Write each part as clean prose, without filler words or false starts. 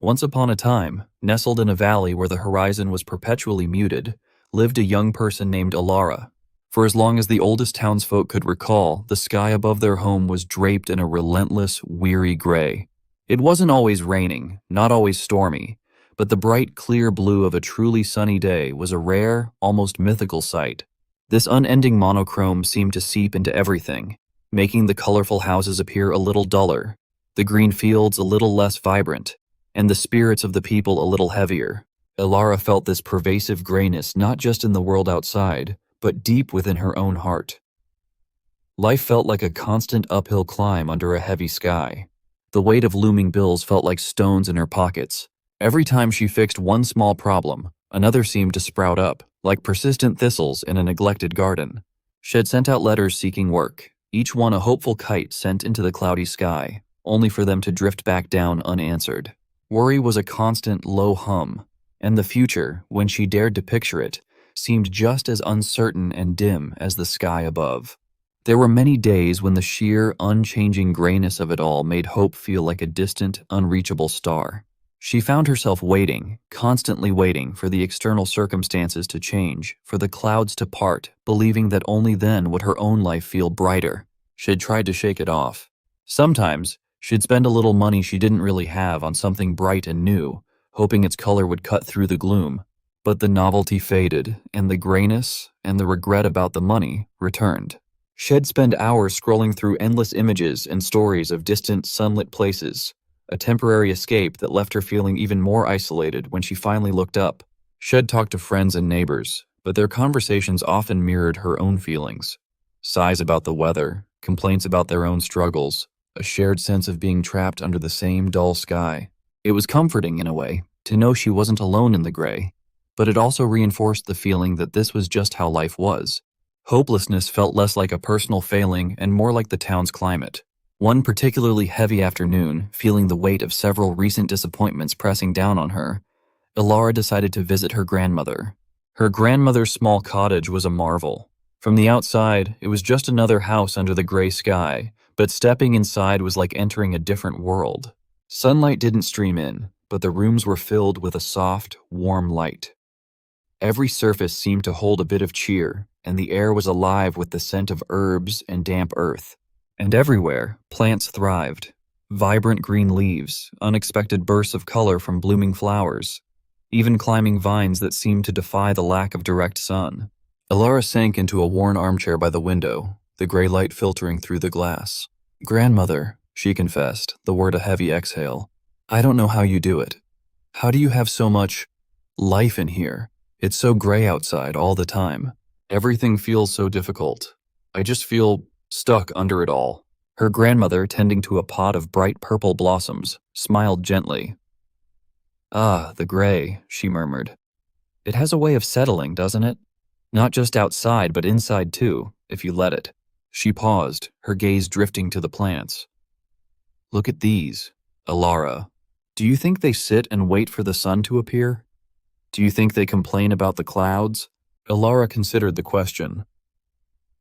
Once upon a time, nestled in a valley where the horizon was perpetually muted, lived a young person named Alara. For as long as the oldest townsfolk could recall, the sky above their home was draped in a relentless, weary gray. It wasn't always raining, not always stormy, but the bright, clear blue of a truly sunny day was a rare, almost mythical sight. This unending monochrome seemed to seep into everything, making the colorful houses appear a little duller, the green fields a little less vibrant, and the spirits of the people a little heavier. Alara felt this pervasive grayness not just in the world outside, but deep within her own heart. Life felt like a constant uphill climb under a heavy sky. The weight of looming bills felt like stones in her pockets. Every time she fixed one small problem, another seemed to sprout up, like persistent thistles in a neglected garden. She had sent out letters seeking work, each one a hopeful kite sent into the cloudy sky, only for them to drift back down unanswered. Worry was a constant low hum, and the future, when she dared to picture it, seemed just as uncertain and dim as the sky above. There were many days when the sheer, unchanging grayness of it all made hope feel like a distant, unreachable star. She found herself waiting, constantly waiting for the external circumstances to change, for the clouds to part, believing that only then would her own life feel brighter. She'd tried to shake it off. Sometimes, she'd spend a little money she didn't really have on something bright and new, hoping its color would cut through the gloom. But the novelty faded, and the grayness and the regret about the money returned. She'd spend hours scrolling through endless images and stories of distant, sunlit places, a temporary escape that left her feeling even more isolated when she finally looked up. She'd talked to friends and neighbors, but their conversations often mirrored her own feelings. Sighs about the weather, complaints about their own struggles, a shared sense of being trapped under the same dull sky. It was comforting, in a way, to know she wasn't alone in the gray, but it also reinforced the feeling that this was just how life was. Hopelessness felt less like a personal failing and more like the town's climate. One particularly heavy afternoon, feeling the weight of several recent disappointments pressing down on her, Alara decided to visit her grandmother. Her grandmother's small cottage was a marvel. From the outside, it was just another house under the gray sky, but stepping inside was like entering a different world. Sunlight didn't stream in, but the rooms were filled with a soft, warm light. Every surface seemed to hold a bit of cheer, and the air was alive with the scent of herbs and damp earth. And everywhere, plants thrived. Vibrant green leaves, unexpected bursts of color from blooming flowers, even climbing vines that seemed to defy the lack of direct sun. Alara sank into a worn armchair by the window, the gray light filtering through the glass. "Grandmother," she confessed, the word a heavy exhale, "I don't know how you do it. How do you have so much life in here? It's so gray outside all the time. Everything feels so difficult. I just feel stuck under it all." Her grandmother, tending to a pot of bright purple blossoms, smiled gently. "Ah, the gray," she murmured. "It has a way of settling, doesn't it? Not just outside, but inside too, if you let it." She paused, her gaze drifting to the plants. "Look at these, Alara. Do you think they sit and wait for the sun to appear? Do you think they complain about the clouds?" Alara considered the question.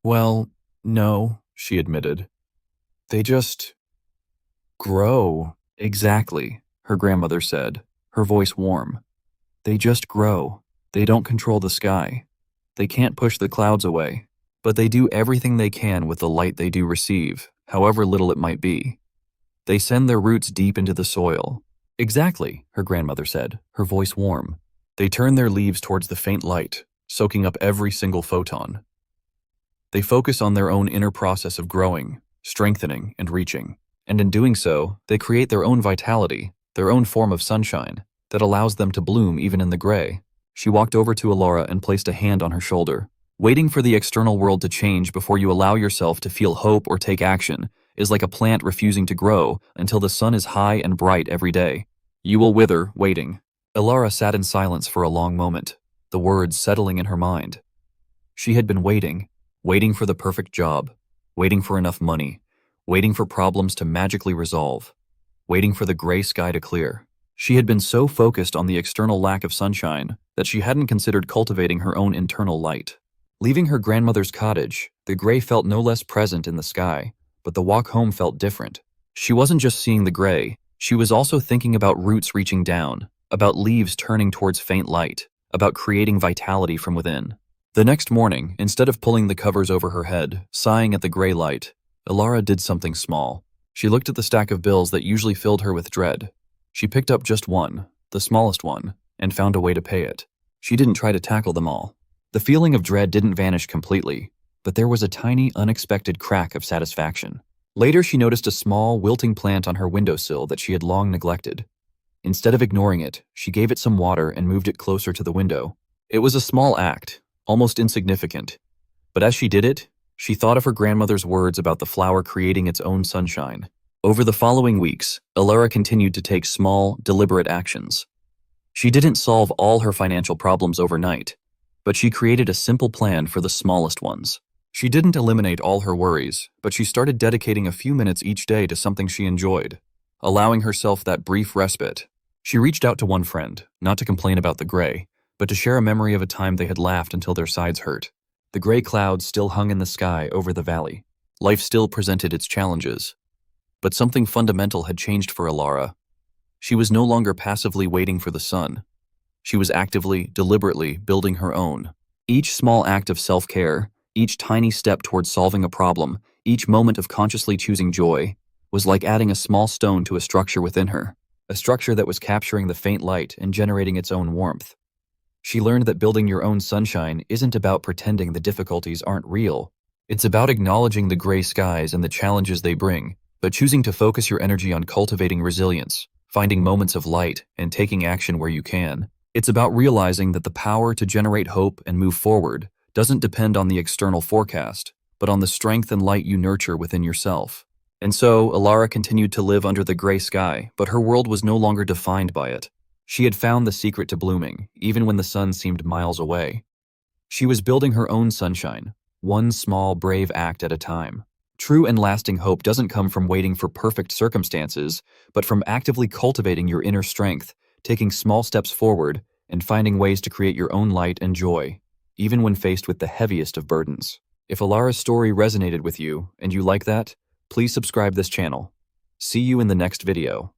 "Well, no," she admitted. "They just grow." "Exactly," her grandmother said, her voice warm. "They just grow. They don't control the sky. They can't push the clouds away, but they do everything they can with the light they do receive, however little it might be. They send their roots deep into the soil." "Exactly," her grandmother said, her voice warm. "They turn their leaves towards the faint light, soaking up every single photon. They focus on their own inner process of growing, strengthening, and reaching. And in doing so, they create their own vitality, their own form of sunshine, that allows them to bloom even in the gray." She walked over to Alara and placed a hand on her shoulder. Waiting for the external world to change before you allow yourself to feel hope or take action is like a plant refusing to grow until the sun is high and bright every day. You will wither waiting. Alara sat in silence for a long moment, the words settling in her mind. She had been waiting for the perfect job, waiting for enough money, waiting for problems to magically resolve, waiting for the gray sky to clear. She had been so focused on the external lack of sunshine that she hadn't considered cultivating her own internal light. Leaving her grandmother's cottage, the gray felt no less present in the sky, but the walk home felt different. She wasn't just seeing the gray, She was also thinking about roots reaching down, about leaves turning towards faint light, about creating vitality from within. The next morning, instead of pulling the covers over her head, sighing at the gray light, Alara did something small. She looked at the stack of bills that usually filled her with dread. She picked up just one, the smallest one, and found a way to pay it. She didn't try to tackle them all. The feeling of dread didn't vanish completely, but there was a tiny, unexpected crack of satisfaction. Later, she noticed a small, wilting plant on her windowsill that she had long neglected. Instead of ignoring it, she gave it some water and moved it closer to the window. It was a small act, almost insignificant. But as she did it, she thought of her grandmother's words about the flower creating its own sunshine. Over the following weeks, Alara continued to take small, deliberate actions. She didn't solve all her financial problems overnight, but she created a simple plan for the smallest ones. She didn't eliminate all her worries, but she started dedicating a few minutes each day to something she enjoyed, allowing herself that brief respite. She reached out to one friend, not to complain about the gray, but to share a memory of a time they had laughed until their sides hurt. The gray clouds still hung in the sky over the valley. Life still presented its challenges. But something fundamental had changed for Alara. She was no longer passively waiting for the sun. She was actively, deliberately building her own. Each small act of self-care, each tiny step towards solving a problem, each moment of consciously choosing joy, was like adding a small stone to a structure within her, a structure that was capturing the faint light and generating its own warmth. She learned that building your own sunshine isn't about pretending the difficulties aren't real. It's about acknowledging the gray skies and the challenges they bring, but choosing to focus your energy on cultivating resilience, finding moments of light, and taking action where you can. It's about realizing that the power to generate hope and move forward doesn't depend on the external forecast, but on the strength and light you nurture within yourself. And so, Alara continued to live under the gray sky, but her world was no longer defined by it. She had found the secret to blooming, even when the sun seemed miles away. She was building her own sunshine, one small, brave act at a time. True and lasting hope doesn't come from waiting for perfect circumstances, but from actively cultivating your inner strength, taking small steps forward, and finding ways to create your own light and joy, even when faced with the heaviest of burdens. If Alara's story resonated with you, and you like that, please subscribe this channel. See you in the next video.